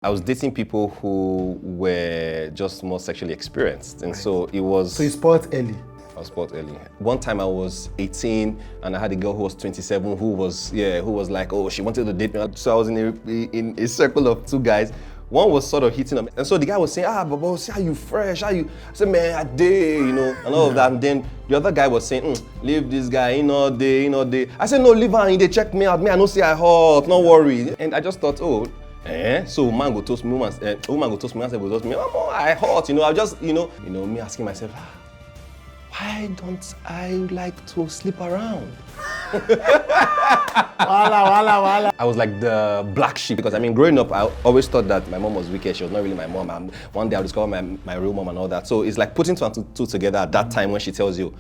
I was dating people who were just more sexually experienced, and so it was. So you spot early. I was spot early. One time I was 18 and I had a girl who was 27 who was like, oh, she wanted to date me. So I was in a circle of two guys. One was sort of hitting on me. And so the guy was saying, Baba, see how you fresh, how you, I said, man, I did, and all of that. And then the other guy was saying, leave this guy, day. I said, no, leave her, they check me out. Me, I don't say I hot, don't worry. And I just thought, so man go toast me, woman go toast me, man go toast me. I hot, I just, me asking myself, why don't I like to sleep around? Wala. I was like the black sheep because growing up, I always thought that my mom was wicked. She was not really my mom. One day I'll discover my real mom and all that. So it's like putting two and two together at that time when she tells you,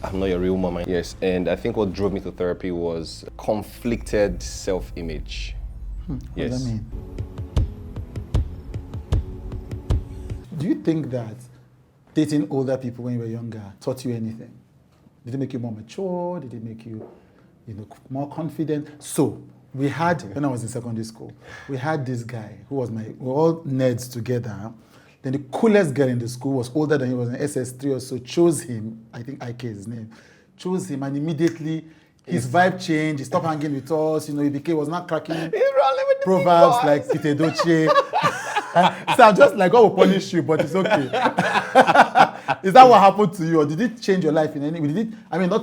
I'm not your real mom. Yes, and I think what drove me to therapy was conflicted self-image. What Yes. does that mean? Do you think that dating older people when you were younger taught you anything? Did it make you more mature? Did it make you, more confident? So we had, when I was in secondary school, we had this guy who was we were all nerds together. Then the coolest girl in the school was older than he, was in SS3 or so, chose him, I think IK is his name, chose him, and immediately his vibe changed. He stopped hanging with us. He was not cracking proverbs like Pite Doce. So I'm just like, God will punish you, but it's okay. Is that what happened to you, or did it change your life in any way?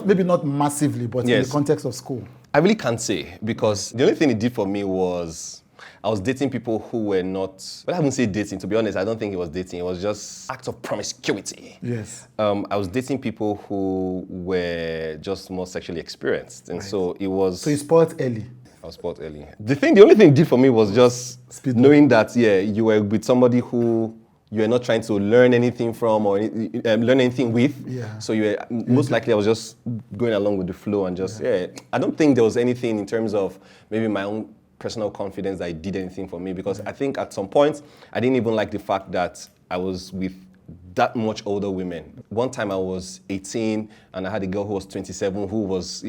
Maybe not massively, but in the context of school. I really can't say, because the only thing it did for me was I was dating people who were not, well, I wouldn't say dating, to be honest. I don't think it was dating. It was just act of promiscuity. Yes. I was dating people who were just more sexually experienced. And so it was... So you spot early. I was spot early. The only thing it did for me was just knowing that, you were with somebody who you were not trying to learn anything from or learn anything with. Yeah. So you were, most likely I was just going along with the flow and just, I don't think there was anything in terms of maybe my own personal confidence that it did anything for me, because I think at some point I didn't even like the fact that I was with that much older women. One time I was 18 and I had a girl who was 27 who was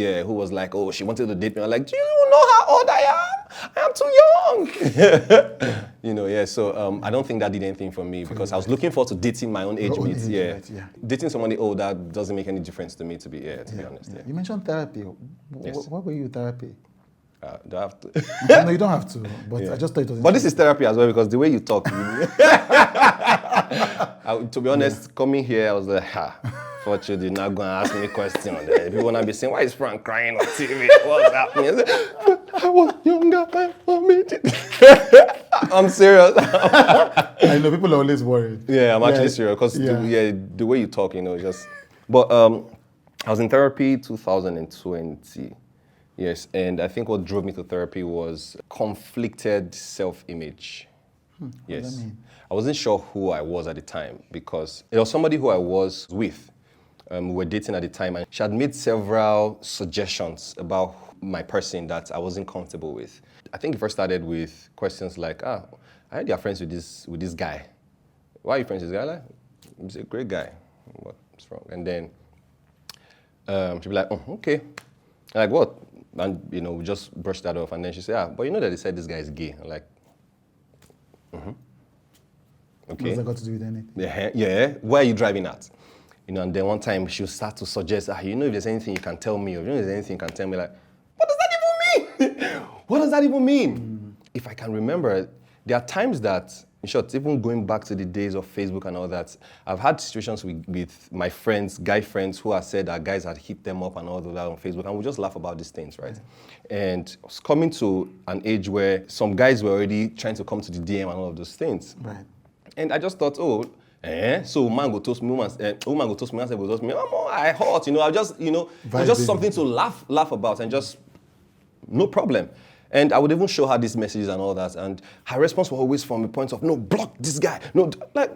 like, oh, she wanted to date me. I'm like, do you know how old I am? I am too young. So I don't think that did anything for me, because I was looking forward to dating my own age mates. Dating somebody older doesn't make any difference to me, to be honest. You mentioned therapy. Yes. What were you in therapy? Do I have to? No, you don't have to. But I just thought it was. But this is therapy as well, because the way you talk. To be honest, coming here, I was like, Fortune did not go and ask me questions. People want to be saying, why is Frank crying on TV? What's happening? I was younger, I'm serious. I know people are always worried. Yeah, I'm actually serious, because the way you talk, just. But I was in therapy 2020. Yes, and I think what drove me to therapy was conflicted self-image. Yes. What does that mean? I wasn't sure who I was at the time, because it was somebody who I was with. We were dating at the time, and she had made several suggestions about my person that I wasn't comfortable with. I think it first started with questions like, I heard you're friends with this guy. Why are you friends with this guy? Like, he's a great guy. What's wrong? And then she'd be like, oh, okay. I'm like, what? And, we just brushed that off. And then she said, but you know that they said this guy is gay. I'm like, okay. What has that got to do with anything? Yeah. Where are you driving at? And then one time she'll start to suggest, if there's anything you can tell me, or if there's anything you can tell me, like, what does that even mean? What does that even mean? If I can remember, there are times that, in short, even going back to the days of Facebook and all that, I've had situations with my friends, guy friends, who have said that guys had hit them up and all of that on Facebook, and we just laugh about these things, right? And it's coming to an age where some guys were already trying to come to the DM and all of those things. Right. And I just thought, so man go toast me, woman go toast me, man go toast me. I hot, I just, it's just something to laugh about, and just no problem. And I would even show her these messages and all that, and her response was always from the point of, no, block this guy. No, like,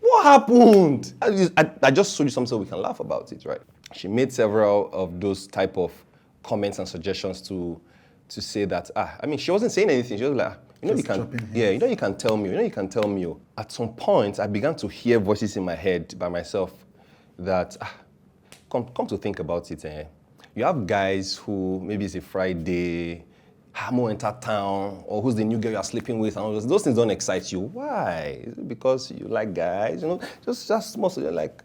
what happened? I just showed you something so we can laugh about it, right? She made several of those type of comments and suggestions to say that, she wasn't saying anything. She was like, you can tell me. At some point, I began to hear voices in my head by myself that, come to think about it, you have guys who, maybe it's a Friday, Hamo enter town, or who's the new girl you're sleeping with, and all those things don't excite you. Why? Is it because you like guys? You know, just mostly like,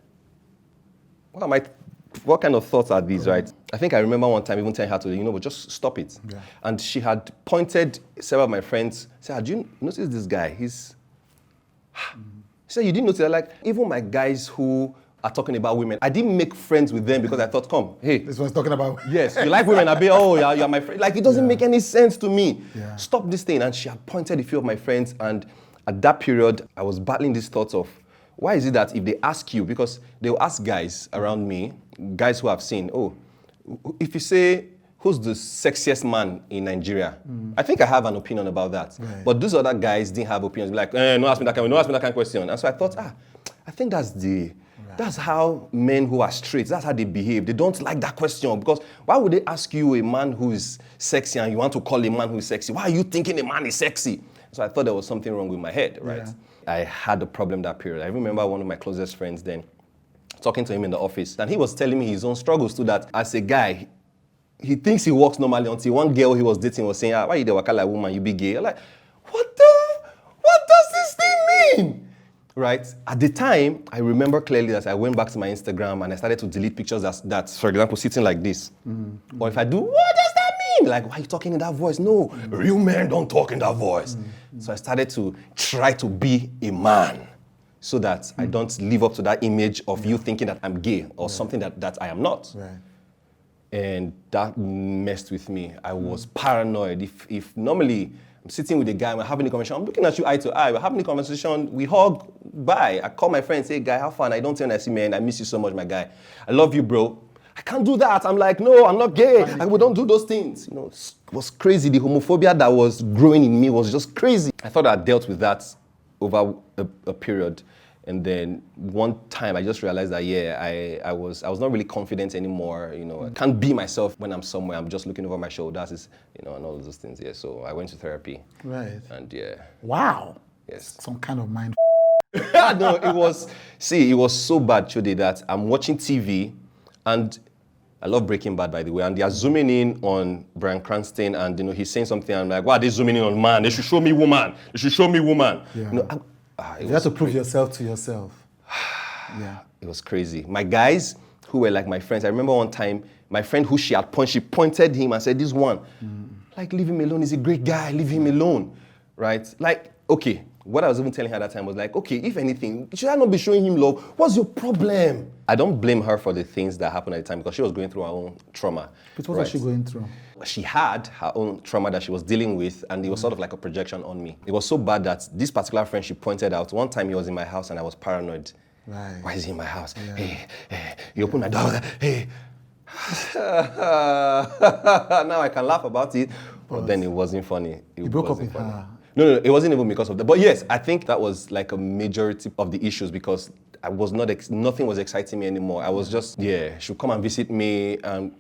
what kind of thoughts are these, right? I think I remember one time even telling her to, but just stop it. Yeah. And she had pointed several of my friends, said, do you notice this guy? She said, you didn't notice? Like, even my guys who are talking about women, I didn't make friends with them because I thought, come, hey. This one's talking about... Yes, you like women, I'll be, you're my friend. Like, it doesn't make any sense to me. Yeah. Stop this thing. And she had pointed a few of my friends, and at that period, I was battling these thoughts of, why is it that if they ask you, because they'll ask guys around me, guys who have seen, if you say, who's the sexiest man in Nigeria? I think I have an opinion about that. Right. But those other guys didn't have opinions. Like, no ask me that kind of question. And so I thought, I think that's how men who are straight, that's how they behave. They don't like that question, because why would they ask you a man who is sexy and you want to call a man who is sexy? Why are you thinking a man is sexy? So I thought there was something wrong with my head, right? Yeah. I had a problem that period. I remember one of my closest friends then, talking to him in the office, and he was telling me his own struggles too, that as a guy, he thinks he walks normally until one girl he was dating was saying, why you the waka like woman, you be gay? I'm like, what does this thing mean? Right? At the time, I remember clearly that I went back to my Instagram and I started to delete pictures that's for example, sitting like this. Mm-hmm. Or if I do, what does that mean? Like, why are you talking in that voice? No, real men don't talk in that voice. Mm-hmm. So I started to try to be a man so that I don't live up to that image of you thinking that I'm gay or something that I am not. Right. And that messed with me. I was paranoid. If normally I'm sitting with a guy, we're having a conversation, I'm looking at you eye to eye, we're having a conversation, we hug, bye. I call my friend, say, guy, how fun? I don't tell when I see man, I miss you so much, my guy. I love you, bro. I can't do that. I'm like, no, I'm not gay. We don't do those things. It was crazy. The homophobia that was growing in me was just crazy. I thought I dealt with that over a period. And then one time I just realized that, I was not really confident anymore. I can't be myself when I'm somewhere. I'm just looking over my shoulders, and all of those things. Yeah, so I went to therapy. Right. And Wow. Yes. Some kind of mind. No, it was so bad, Chude, that I'm watching TV, and I love Breaking Bad, by the way, and they are zooming in on Bryan Cranston, and he's saying something, and I'm like, why are they zooming in on man? They should show me woman. They should show me woman. Yeah. You have to prove yourself to yourself. Yeah. It was crazy. My guys who were like my friends, I remember one time, my friend who she pointed him and said, this one, like, leave him alone. He's a great guy. Leave him alone. Right? Like, okay. What I was even telling her at that time was like, okay, if anything, should I not be showing him love? What's your problem? I don't blame her for the things that happened at the time because she was going through her own trauma. But what was she going through? She had her own trauma that she was dealing with, and it was sort of like a projection on me. It was so bad that this particular friend she pointed out, one time he was in my house and I was paranoid. Right. Why is he in my house? Yeah. Hey, he opened my door. Hey. Now I can laugh about it, but then it wasn't funny. You broke up with her. No, it wasn't even because of that. But yes, I think that was like a majority of the issues because I was nothing was exciting me anymore. I was just, she'll come and visit me. And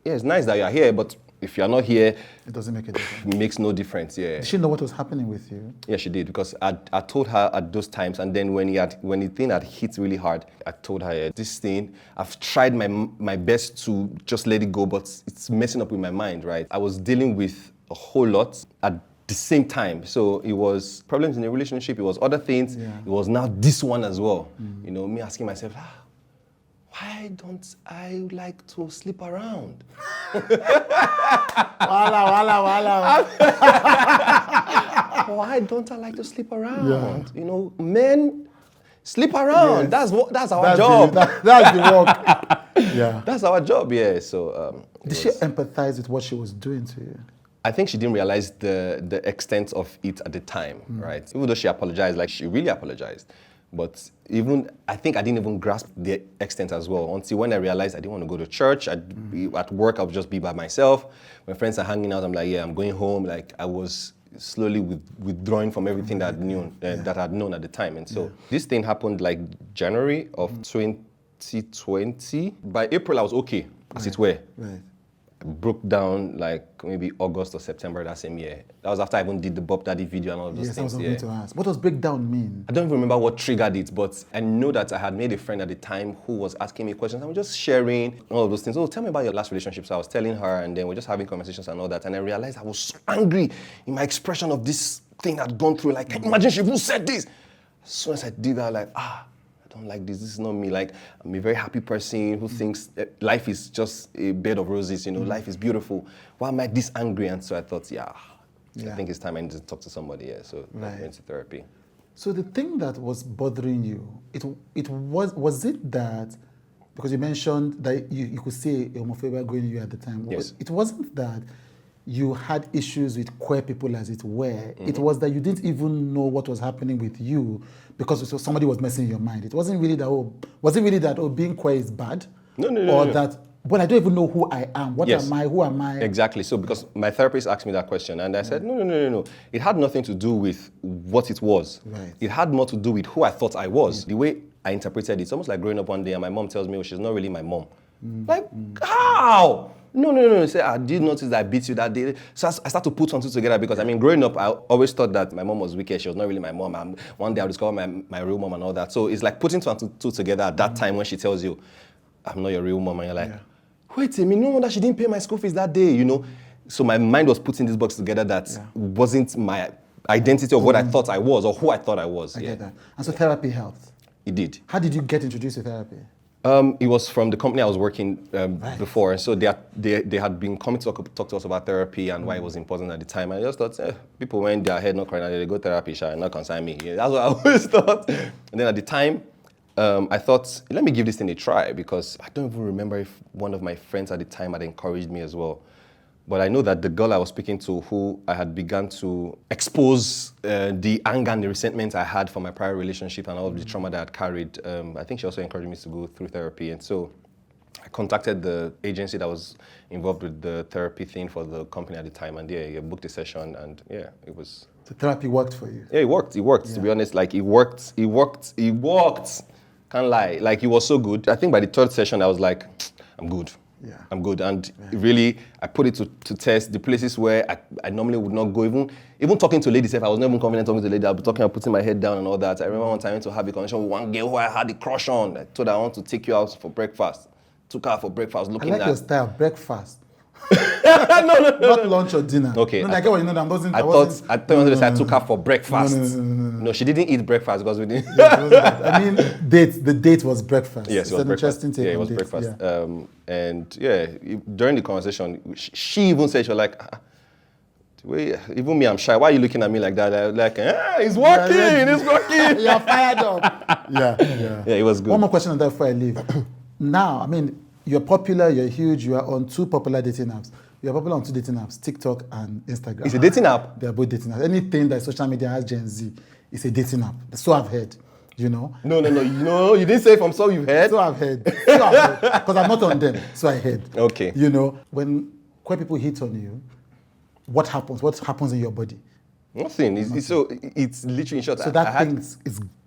it's nice that you're here, but if you're not here, it doesn't make a difference. It makes no difference, yeah. Did she know what was happening with you? Yeah, she did, because I told her at those times, and then when the thing had hit really hard, I told her, this thing, I've tried my best to just let it go, but it's messing up with my mind, right? I was dealing with a whole lot at the same time. So it was problems in the relationship, it was other things, it was now this one as well. Me asking myself, why don't I like to sleep around? Wala. Why don't I like to sleep around? Yeah. Men sleep around. Yes. That's our job. That's the work. Yeah. That's our job, yeah. So did she empathize with what she was doing to you? I think she didn't realize the extent of it at the time, right? Even though she apologized, like she really apologized. But I think I didn't even grasp the extent as well until when I realized I didn't want to go to church. At work, I would just be by myself. My friends are hanging out. I'm like, I'm going home. Like I was slowly withdrawing from everything that I'd known at the time. And so this thing happened like January of 2020. By April, I was okay, as it were. Right. broke down like maybe August or September that same year. That was after I even did the Bob Daddy video and all of those Yes, I things. was going to ask. What does breakdown mean? I don't even remember what triggered it, but I know that I had made a friend at the time who was asking me questions. I was just sharing all of those things. Oh, tell me about your last relationship. So I was telling her, and then we're just having conversations and all that. And I realized I was so angry in my expression of this thing I'd gone through. Like, imagine she even said this. As soon as I did that, like, I don't like this. This is not me. Like, I'm a very happy person who thinks life is just a bed of roses. You know, life is beautiful. Why am I this angry? And so I thought, I think it's time I need to talk to somebody. Yeah, so I went to therapy. So the thing that was bothering you, it was it that, because you mentioned that you could see homophobia growing in you at the time. Yes. It wasn't that you had issues with queer people, as it were. It was that you didn't even know what was happening with you because somebody was messing in your mind. It wasn't really that being queer is bad. No. That, but I don't even know who I am. What am I? Who am I? Exactly. So because my therapist asked me that question, and I said, no. It had nothing to do with what it was. Right. It had more to do with who I thought I was. The way I interpreted it, it's almost like growing up one day and my mom tells me, she's not really my mom. Like, how? No. Say, I did notice that I beat you that day. So I start to put one two together because, growing up, I always thought that my mom was wicked. She was not really my mom. One day I'll discover my real mom and all that. So it's like putting two and two together at that time when she tells you, I'm not your real mom. And you're like, wait a minute, no wonder she didn't pay my school fees that day, you know? So my mind was putting this box together that wasn't my identity of what I thought I was or who I thought I was. I get that. And so therapy helped? It did. How did you get introduced to therapy? It was from the company I was working before. So they had been coming to talk to us about therapy and why it was important at the time. I just thought, people when their head not crying, they go therapy, not concern me. Yeah, that's what I always thought. And then at the time, I thought, let me give this thing a try because I don't even remember if one of my friends at the time had encouraged me as well. But I know that the girl I was speaking to, who I had begun to expose the anger and the resentment I had for my prior relationship and all of the trauma that I had carried, I think she also encouraged me to go through therapy. And so I contacted the agency that was involved with the therapy thing for the company at the time. And I booked a session and it was... The therapy worked for you? Yeah, it worked, to be honest. Like, it worked. Can't lie. Like, it was so good. I think by the third session, I was like, I'm good. Yeah. I'm good. And really, I put it to test the places where I normally would not go. Even talking to ladies, if I was not even confident talking to ladies, I'd be talking and putting my head down and all that. I remember one time I went to have a conversation with one girl who I had a crush on. I told her I want to take you out for breakfast. Took her out for breakfast. I like your style, breakfast. No. Not lunch or dinner. Okay. No, I get what you know. I thought I took her for breakfast. No, she didn't eat breakfast because we didn't. The date was breakfast. Yes, it was breakfast. Interesting take. Yeah, it was breakfast. During the conversation, she even said, she was like, even me, I'm shy. Why are you looking at me like that? I was like, it's working, it's working. You're fired up. Yeah, it was good. One more question on that before I leave. Now, you're popular, you're huge, you are on two popular dating apps. You're popular on two dating apps, TikTok and Instagram. It's a dating app? They're both dating apps. Anything that social media has Gen Z, it's a dating app. So I've heard, you know. No, you didn't say from so you've heard? So I've heard. Because I'm not on them, so I heard. Okay. You know, when queer people hit on you, what happens? What happens in your body? Nothing. It's literally in short. So that thing is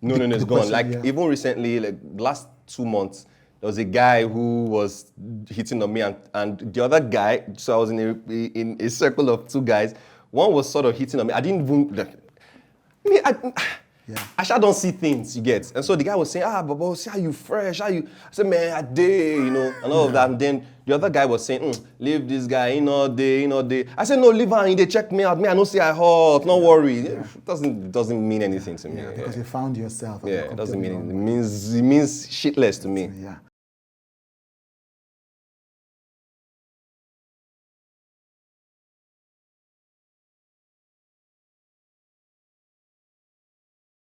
No, it's gone. Like, even recently, like last 2 months, there was a guy who was hitting on me, and the other guy, so I was in a circle of two guys. One was sort of hitting on me. I didn't even, I sure don't see things, you get. And so the guy was saying, Baba, see how you fresh, I said, man, I did, you know, and all of that. And then the other guy was saying, leave this guy, in all day. I said, no, leave her, they check me out. Me, I don't see I hot, don't worry. It doesn't mean anything to me. Because you found yourself. Yeah, it doesn't mean anything. It means shitless to me. Yeah.